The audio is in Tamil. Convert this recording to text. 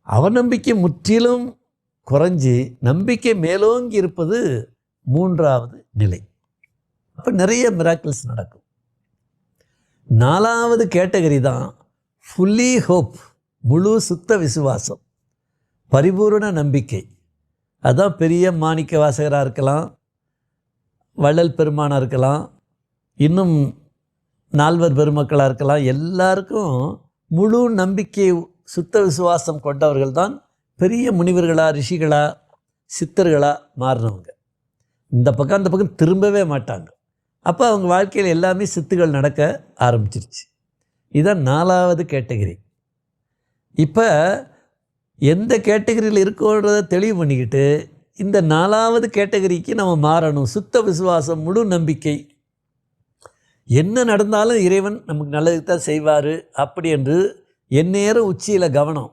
அவநம்பிக்கை முற்றிலும் குறைஞ்சி நம்பிக்கை மேலோங்கி இருப்பது 3வது நிலை. அப்போ நிறைய மிராக்கிள்ஸ் நடக்கும். 4வது கேட்டகரி தான் ஃபுல்லி ஹோப், முழு சுத்த விசுவாசம், பரிபூர்ண நம்பிக்கை. அதான் பெரிய மாணிக்க வாசகராக இருக்கலாம், வள்ளல் பெருமானாக இருக்கலாம், இன்னும் 4 பெருமக்களாக இருக்கலாம். எல்லாருக்கும் முழு நம்பிக்கை சுத்த விசுவாசம் கொண்டவர்கள் தான் பெரிய முனிவர்களாக, ரிஷிகளாக, சித்தர்களாக மாறினவங்க. இந்த பக்கம் அந்த பக்கம் திரும்பவே மாட்டாங்க. அப்போ அவங்க வாழ்க்கையில் எல்லாமே சித்துகள் நடக்க ஆரம்பிச்சிருச்சு. இதுதான் 4வது கேட்டகரி. இப்போ எந்த கேட்டகரியில் இருக்கோன்றதை தெளிவு பண்ணிக்கிட்டு இந்த 4வது கேட்டகரிக்கு நம்ம மாறணும். சுத்த விசுவாசம், முழு நம்பிக்கை, என்ன நடந்தாலும் இறைவன் நமக்கு நல்லதுக்கு தான் செய்வார் அப்படி என்று எந்நேரம் உச்சியில் கவனம்.